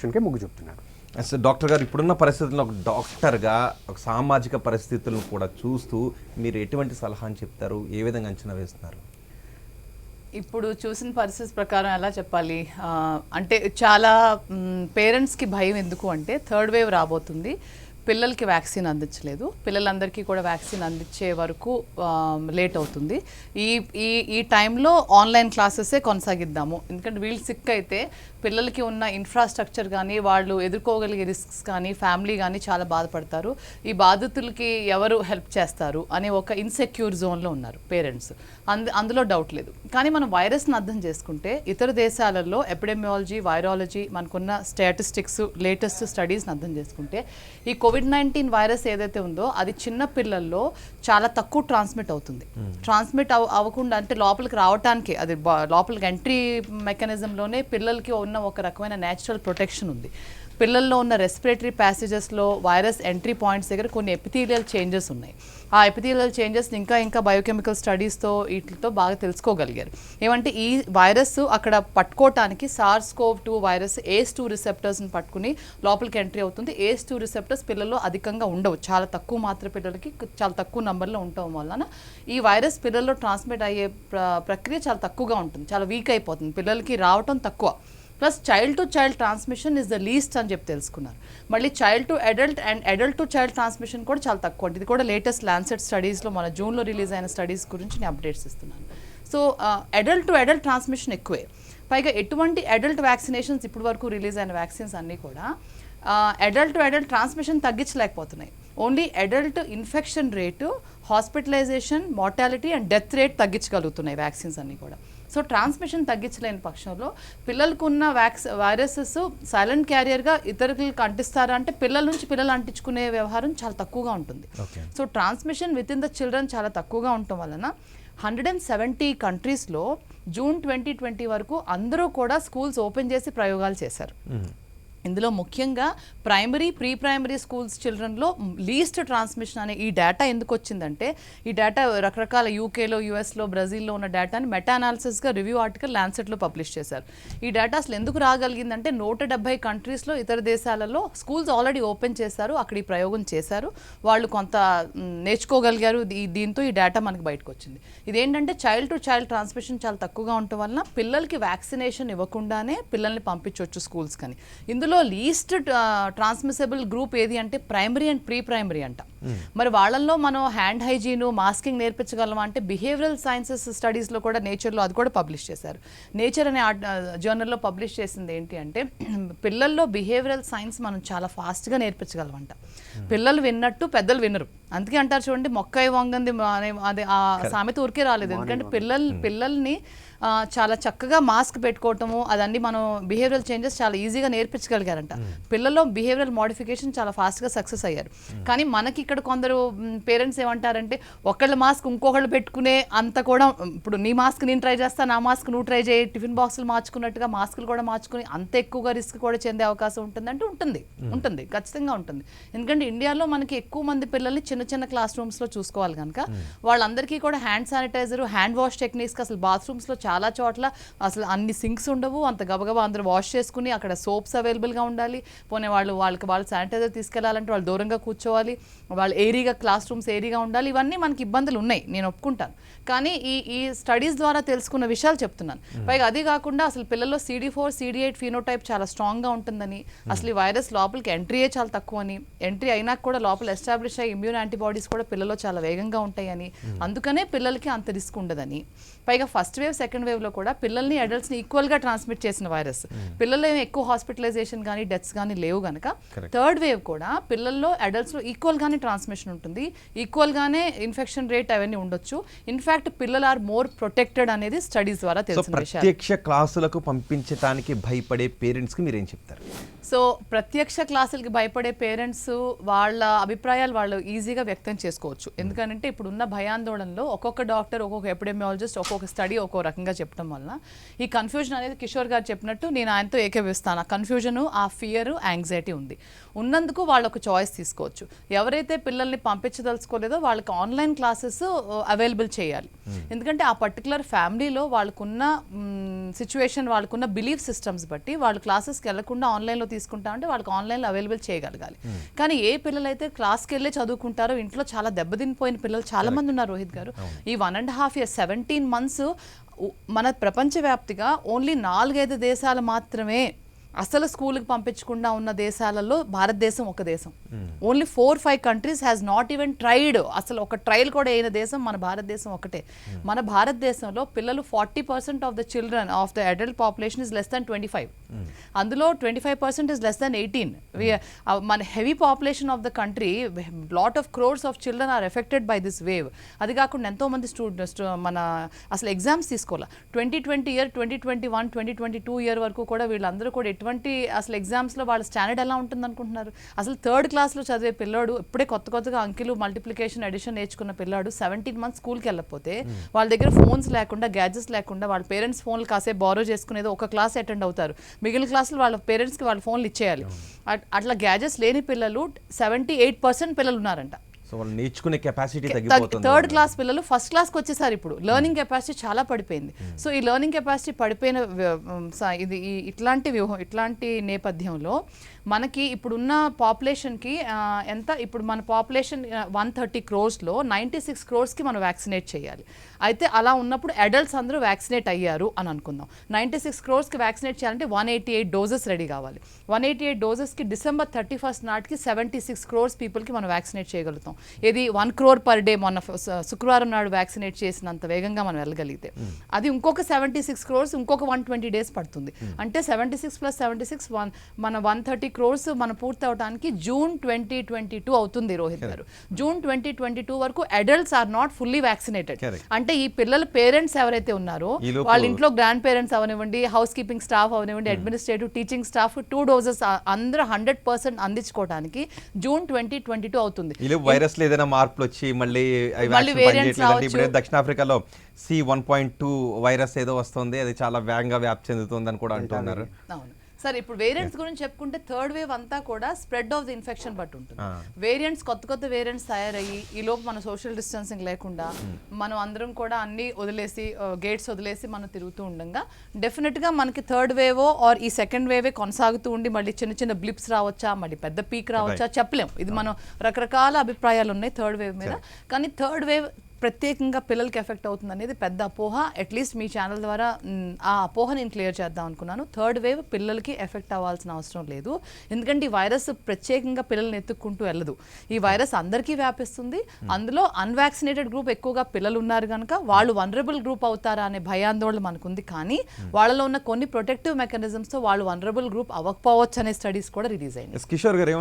కే మొగ్గు చూపుతున్నారు. అసలు డాక్టర్ గారు ఇప్పుడున్న పరిస్థితుల్లో ఒక డాక్టర్గా ఒక సామాజిక పరిస్థితులను కూడా చూస్తూ మీరు ఎటువంటి సలహాని చెప్తారు, ఏ విధంగా అంచనా వేస్తున్నారు? ఇప్పుడు చూసిన పరిస్థితి ప్రకారం ఎలా చెప్పాలి అంటే చాలా పేరెంట్స్కి భయం ఎందుకు అంటే థర్డ్ వేవ్ రాబోతుంది, పిల్లలకి వ్యాక్సిన్ అందించలేదు, పిల్లలందరికీ కూడా వ్యాక్సిన్ అందించే వరకు లేట్ అవుతుంది, ఈ ఈ ఈ టైంలో ఆన్లైన్ క్లాసెసే కొనసాగిద్దాము, ఎందుకంటే వీళ్ళు సిక్ అయితే పిల్లలకి ఉన్న ఇన్ఫ్రాస్ట్రక్చర్ కానీ వాళ్ళు ఎదుర్కోగలిగే రిస్క్స్ కానీ ఫ్యామిలీ కానీ చాలా బాధపడతారు, ఈ బాధితులకి ఎవరు హెల్ప్ చేస్తారు అనే ఒక ఇన్సెక్యూర్ జోన్లో ఉన్నారు పేరెంట్స్. అందులో డౌట్ లేదు. కానీ మనం వైరస్ని అర్థం చేసుకుంటే ఇతర దేశాలలో ఎపిడెమియాలజీ, వైరాలజీ, మనకున్న స్టాటిస్టిక్స్, లేటెస్ట్ స్టడీస్ని అర్థం చేసుకుంటే ఈ కోవిడ్-19 వైరస్ ఏదైతే ఉందో అది చిన్న పిల్లల్లో చాలా తక్కువ ట్రాన్స్మిట్ అవుతుంది. ట్రాన్స్మిట్ అవ్వకుండా అంటే లోపలికి రావటానికి అది లోపలికి ఎంట్రీ మెకానిజంలోనే పిల్లలకి ఉన్న ఒక రకమైన న్యాచురల్ ప్రొటెక్షన్ ఉంది. పిల్లల్లో ఉన్న రెస్పిరేటరీ ప్యాసేజెస్లో వైరస్ ఎంట్రీ పాయింట్స్ దగ్గర కొన్ని ఎపిథీలియల్ చేంజెస్ ఉన్నాయి. ఆ ఎపిథీలియల్ చేంజెస్ ఇంకా బయోకెమికల్ స్టడీస్తో వీటితో బాగా తెలుసుకోగలిగారు. ఏమంటే ఈ వైరస్ అక్కడ పట్టుకోవటానికి SARS-CoV-2 వైరస్ ACE2 రిసెప్టర్స్ని పట్టుకుని లోపలికి ఎంట్రీ అవుతుంది. ACE2 రిసెప్టర్స్ పిల్లల్లో అధికంగా ఉండవు, చాలా తక్కువ మాత్రం పిల్లలకి చాలా తక్కువ నంబర్లో ఉండటం వలన ఈ వైరస్ పిల్లల్లో ట్రాన్స్మిట్ అయ్యే ప్రక్రియ చాలా తక్కువగా ఉంటుంది, చాలా వీక్ అయిపోతుంది, పిల్లలకి రావటం తక్కువ. Plus child to child transmission is the least అని చెప్పి తెలుసుకున్నారు. మళ్ళీ child to adult and adult to child transmission కూడా చాలా తక్కువ. ఇది కూడా లేటెస్ట్ లాన్సెట్ స్టడీస్లో మన జూన్లో రిలీజ్ అయిన స్టడీస్ గురించి నేను అప్డేట్స్ ఇస్తున్నాను. So adult to adult transmission ఎక్కువే. పైగా ఎటువంటి అడల్ట్ వ్యాక్సినేషన్స్ ఇప్పటి వరకు రిలీజ్ అయిన వ్యాక్సిన్స్ అన్నీ కూడా అడల్ట్ టు అడల్ట్ ట్రాన్స్మిషన్ తగ్గించలేకపోతున్నాయి. Only adult infection rate, hospitalisation, mortality and death rate తగ్గించగలుగుతున్నాయి వ్యాక్సిన్స్ అన్నీ కూడా. సో ట్రాన్స్మిషన్ తగ్గించలేని పక్షంలో పిల్లలకు ఉన్న వైరసెస్ సైలెంట్ క్యారియర్గా ఇతరులకు అంటిస్తారా అంటే పిల్లల నుంచి పిల్లలు అంటించుకునే వ్యవహారం చాలా తక్కువగా ఉంటుంది. So transmission with in the children చాలా తక్కువగా ఉండటం వలన 170 కంట్రీస్లో జూన్ 2020 వరకు అందరూ కూడా స్కూల్స్ ఓపెన్ చేసి ప్రయోగాలు చేశారు. ఇందులో ముఖ్యంగా ప్రైమరీ, ప్రీ ప్రైమరీ స్కూల్స్ చిల్డ్రన్లో లీస్ట్ ట్రాన్స్మిషన్ అనే ఈ డేటా ఎందుకు వచ్చిందంటే ఈ డేటా రకరకాల యూకేలో, యూఎస్లో, బ్రెజిల్లో ఉన్న డేటాని మెటా అనాలిసిస్గా రివ్యూ ఆర్టికల్ ల్యాన్సెట్లో పబ్లిష్ చేశారు. ఈ డేటా అసలు ఎందుకు రాగలిగిందంటే 170 కంట్రీస్లో ఇతర దేశాలలో స్కూల్స్ ఆల్రెడీ ఓపెన్ చేశారు, అక్కడ ఈ ప్రయోగం చేశారు, వాళ్ళు కొంత నేర్చుకోగలిగారు, దీంతో ఈ డేటా మనకి బయటకు వచ్చింది. ఇదేంటంటే చైల్డ్ టు చైల్డ్ ట్రాన్స్మిషన్ చాలా తక్కువగా ఉండటం వలన పిల్లలకి వ్యాక్సినేషన్ ఇవ్వకుండానే పిల్లల్ని పంపించవచ్చు స్కూల్స్ కానీ. ఇందులో లీస్ట్ ట్రాన్స్మిసబుల్ గ్రూప్ ఏది అంటే ప్రైమరీ అండ్ ప్రీ ప్రైమరీ అంట. మరి వాళ్ళల్లో మనం హ్యాండ్ హైజీను, మాస్కింగ్ నేర్పించగలమా అంటే బిహేవియరల్ సైన్సెస్ స్టడీస్లో కూడా నేచర్లో అది కూడా పబ్లిష్ చేశారు. నేచర్ అనే జర్నల్లో పబ్లిష్ చేసింది ఏంటి అంటే పిల్లల్లో బిహేవియరల్ సైన్స్ మనం చాలా ఫాస్ట్గా నేర్పించగలమంట. పిల్లలు విన్నట్టు పెద్దలు వినరు. అందుకే అంటారు చూడండి, మొక్కై వంగంది అదే ఆ సామెత ఊరికే రాలేదు. ఎందుకంటే పిల్లల్ని చాలా చక్కగా మాస్క్ పెట్టుకోవటము అదన్నీ మనం బిహేవియరల్ చేంజెస్ చాలా ఈజీగా నేర్పించగలిగారంట. పిల్లల్లో బిహేవియరల్ మోడిఫికేషన్ చాలా ఫాస్ట్గా సక్సెస్ అయ్యారు. కానీ మనకి ఇక్కడ కొందరు పేరెంట్స్ ఏమంటారంటే ఒకళ్ళ మాస్క్ ఇంకొకళ్ళు పెట్టుకునే అంత కూడా, ఇప్పుడు నీ మాస్క్ నేను ట్రై చేస్తా, నా మాస్క్ నువ్వు ట్రై చేయి, టిఫిన్ బాక్సులు మార్చుకున్నట్టుగా మాస్కులు కూడా మార్చుకుని అంత ఎక్కువగా రిస్క్ కూడా చెందే అవకాశం ఉంటుందంటే ఉంటుంది, ఖచ్చితంగా ఉంటుంది. ఎందుకంటే ఇండియాలో మనకి ఎక్కువ మంది పిల్లల్ని చిన్న క్లాస్ రూమ్స్లో చూసుకోవాలి కనుక వాళ్ళందరికీ కూడా hand sanitizer, hand wash techniques, అసలు బాత్రూమ్స్లో చాలా చోట్ల అసలు అన్ని సింక్స్ ఉండవు, అంత గబగబా అందరూ వాష్ చేసుకుని అక్కడ సోప్స్ అవైలబుల్గా ఉండాలి. పోనీ వాళ్ళు శానిటైజర్ తీసుకెళ్లాలంటే వాళ్ళు దూరంగా కూర్చోవాలి, వాళ్ళు ఏరీగా క్లాస్ రూమ్స్ ఏరీగా ఉండాలి. ఇవన్నీ మనకి ఇబ్బందులు ఉన్నాయి, నేను ఒప్పుకుంటాను. కానీ ఈ స్టడీస్ ద్వారా తెలుసుకున్న విషయాలు చెప్తున్నాను. పైగా అది కాకుండా అసలు పిల్లల్లో CD4, CD8 ఫీనోటైప్ చాలా స్ట్రాంగ్గా ఉంటుందని, అసలు ఈ వైరస్ లోపలికి ఎంట్రీయే చాలా తక్కువ అని, ఎంట్రీ అయినా కూడా లోపల ఎస్టాబ్లిష్ అయ్యి ఇమ్యూన్ యాంటీబాడీస్ కూడా పిల్లల్లో చాలా వేగంగా ఉంటాయని, అందుకనే పిల్లలకి అంత రిస్క్ ఉండదని. పైగా ఫస్ట్ వేవ్, సెకండ్ వేవ్లో కూడా పిల్లల్ని అడల్ట్స్ని ఈక్వల్గా ట్రాన్స్మిట్ చేసిన వైరస్. పిల్లల్లో ఏమి ఎక్కువ హాస్పిటలైజేషన్ కానీ డెత్స్ కానీ లేవు కనుక థర్డ్ వేవ్ కూడా పిల్లల్లో అడల్ట్స్లో ఈక్వల్గానే ట్రాన్స్మిషన్ ఉంటుంది, ఈక్వల్గానే ఇన్ఫెక్షన్ రేట్ అవన్నీ ఉండొచ్చు. ఇన్ఫాక్ట్ పిల్లలు ఆర్ మోర్ ప్రొటెక్టెడ్ అనేది స్టడీస్ ద్వారా తెలిసిన విషయం. ప్రత్యక్ష క్లాసులకు పంపించడానికి భయపడే పేరెంట్స్కి మీరేం చెప్తారు? సో ప్రత్యక్ష క్లాసులకి భయపడే పేరెంట్స్ వాళ్ళ అభిప్రాయాలు వాళ్ళు ఈజీగా వ్యక్తం చేసుకోవచ్చు. ఎందుకంటే ఇప్పుడున్న భయాందోళనలో ఒక్కొక్క డాక్టర్, ఒక్కొక్క ఎపిడెమియాలజిస్ట్, ఒక్కొక్క స్టడీ ఒక్కో రకంగా విధంగా చెప్పడం వలన ఈ కన్ఫ్యూజన్ అనేది కిషోర్ గారు చెప్పినట్టు నేను ఆయనతో ఏకీభవిస్తాను. ఆ కన్ఫ్యూజను, ఆ ఫియర్, యాంగ్జైటీ ఉంది. ఉన్నందుకు వాళ్ళు ఒక చాయిస్ తీసుకోవచ్చు. ఎవరైతే పిల్లల్ని పంపించదలుచుకోలేదో వాళ్ళకి ఆన్లైన్ క్లాసెస్ అవైలబుల్ చేయాలి. ఎందుకంటే ఆ పర్టికులర్ ఫ్యామిలీలో వాళ్ళకున్న సిచ్యువేషన్, వాళ్ళకున్న బిలీఫ్ సిస్టమ్స్ బట్టి వాళ్ళు క్లాసెస్కి వెళ్లకుండా ఆన్లైన్లో తీసుకుంటా అంటే వాళ్ళకి ఆన్లైన్లో అవైలబుల్ చేయగలగాలి. కానీ ఏ పిల్లలైతే క్లాస్కి వెళ్ళి చదువుకుంటారో ఇంట్లో చాలా దెబ్బతినిపోయిన పిల్లలు చాలా మంది ఉన్నారు రోహిత్ గారు. ఈ 1.5 years 17 months మన ప్రపంచవ్యాప్తిగా ఓన్లీ 4-5 దేశాలు మాత్రమే అసలు స్కూల్కి పంపించకుండా ఉన్న దేశాలలో భారతదేశం ఒక దేశం. Only 4-5 countries has not even tried. అసలు ఒక ట్రయల్ కూడా అయిన దేశం మన భారతదేశం ఒకటే. మన భారతదేశంలో పిల్లలు 40% of the children of the adult population is less than 25. అందులో 25% ఇస్ లెస్ దాన్ 18. మన heavy population of the country, lot of crores of children are affected by this wave. అది కాకుండా ఎంతో మంది స్టూడెంట్స్ మన అసలు ఎగ్జామ్స్ తీసుకోవాలి. 2020 year, 2021, 2022 year వరకు కూడా వీళ్ళందరూ కూడా అసలు ఎగ్జామ్స్లో వాళ్ళ స్టాండర్డ్ ఎలా ఉంటుంది అనుకుంటున్నారు? అసలు 3rd క్లాస్లో చదివే పిల్లాడు, ఇప్పుడే కొత్తగా అంకెలు, మల్టిప్లికేషన్, అడిషన్ నేర్చుకున్న పిల్లాడు 17 months స్కూల్కి వెళ్ళకపోతే వాళ్ళ దగ్గర ఫోన్స్ లేకుండా, గ్యాడ్జెట్స్ లేకుండా వాళ్ళ పేరెంట్స్ ఫోన్లు కాసేపు బారో చేసుకునేది ఒక క్లాస్ అటెండ్ అవుతారు. మిగిలిన క్లాసులు వాళ్ళ పేరెంట్స్కి వాళ్ళ ఫోన్లు ఇచ్చేయాలి. అట్లా గ్యాడ్జెట్స్ లేని పిల్లలు 78% పిల్లలు ఉన్నారంట. సో వాళ్ళు నేర్చుకునే కెపాసిటీ తగ్గిపోతుంది. 3rd class పిల్లలు 1st classకి వచ్చేసారు. ఇప్పుడు లెర్నింగ్ కెపాసిటీ చాలా పడిపోయింది. సో ఈ లెర్నింగ్ కెపాసిటీ పడిపోయిన ఇది ఇట్లాంటి నేపథ్యంలో మనకి ఇప్పుడున్న పాపులేషన్కి ఎంత, ఇప్పుడు మన పాపులేషన్ 130 crores-లో 96 crores-కి మనం వ్యాక్సినేట్ చేయాలి. అయితే అలా ఉన్నప్పుడు అడల్ట్స్ అందరూ వ్యాక్సినేట్ అయ్యారు అని అనుకుందాం. 96 crores-కి వ్యాక్సినేట్ చేయాలంటే 188 doses రెడీ కావాలి. 188 dosesకి December 31st నాటికి 76 crores పీపుల్కి మనం వ్యాక్సినేట్ చేయగలుగుతాం. ఇది 1 crore per day. మొన్న శుక్రవారం నాడు వ్యాక్సినేట్ చేసినంత వేగంగా మనం వెళ్ళగలిగితే అది ఇంకొక 76 crores ఇంకొక 120 days పడుతుంది. అంటే 76 + 76 మన 130 crores మనం పూర్తి అవడానికి June 2022 అవుతుంది రోహిత్ గారు. June 2022 వరకు adults are not fully vaccinated. అంటే ఈ పిల్లల పేరెంట్స్ ఎవరైతే ఉన్నారో వాళ్ళ ఇంట్లో గ్రాండ్ పేరెంట్స్ అవనివ్వండి, హౌస్ కీపింగ్ స్టాఫ్ అవనివ్వండి, అడ్మినిస్ట్రేటివ్, టీచింగ్ స్టాఫ్ 2 doses అందరూ 100% అందించుకోవడానికి June 2022 అవుతుంది. వైరస్ ఏదైనా మార్పులు వచ్చి మళ్ళీ ఇప్పుడు దక్షిణాఫ్రికాలో C1.2 వైరస్ ఏదో వస్తుంది, అది చాలా వేగంగా వ్యాప్తి చెందుతుంది అని కూడా అంటున్నారు. అవును సరే, ఇప్పుడు వేరియంట్స్ గురించి చెప్పుకుంటే 3rd wave అంతా కూడా స్ప్రెడ్ ఆఫ్ ది ఇన్ఫెక్షన్ బట్టి ఉంటుంది. వేరియంట్స్ కొత్త వేరియంట్స్ తయారయ్యి ఈ లోపు మన సోషల్ డిస్టెన్సింగ్ లేకుండా మనం అందరం కూడా అన్ని వదిలేసి, గేట్స్ వదిలేసి మనం తిరుగుతూ ఉండగా డెఫినెట్గా మనకి 3rd wave ఆర్ ఈ 2nd wave కొనసాగుతూ ఉండి మళ్ళీ చిన్న బ్లిప్స్ రావచ్చా, మళ్ళీ పెద్ద పీక్ రావచ్చా చెప్పలేం. ఇది మనం రకరకాల అభిప్రాయాలు ఉన్నాయి 3rd wave మీద. కానీ 3rd wave ప్రత్యేకంగా పిల్లలకి ఎఫెక్ట్ అవుతుంది అనేది పెద్ద అపోహ. అట్లీస్ట్ మీ ఛానల్ ద్వారా ఆ అపోహ నేను క్లియర్ చేద్దాం అనుకున్నాను. 3rd wave పిల్లలకి ఎఫెక్ట్ అవ్వాల్సిన అవసరం లేదు. ఎందుకంటే ఈ వైరస్ ప్రత్యేకంగా పిల్లల్ని ఎత్తుక్కుంటూ వెళ్ళదు. ఈ వైరస్ అందరికీ వ్యాపిస్తుంది. అందులో అన్వాక్సినేటెడ్ గ్రూప్ ఎక్కువగా పిల్లలు ఉన్నారు కనుక వాళ్ళు వనరబుల్ గ్రూప్ అవుతారా అనే భయాందోళన మనకుంది. కానీ వాళ్ళలో ఉన్న కొన్ని ప్రొటెక్టివ్ మెకానిజమ్స్తో వాళ్ళు వనరబుల్ గ్రూప్ అవ్వకపోవచ్చు అనే స్టడీస్ కూడా రిలీజ్ అయినాయి. కిషోర్ గారు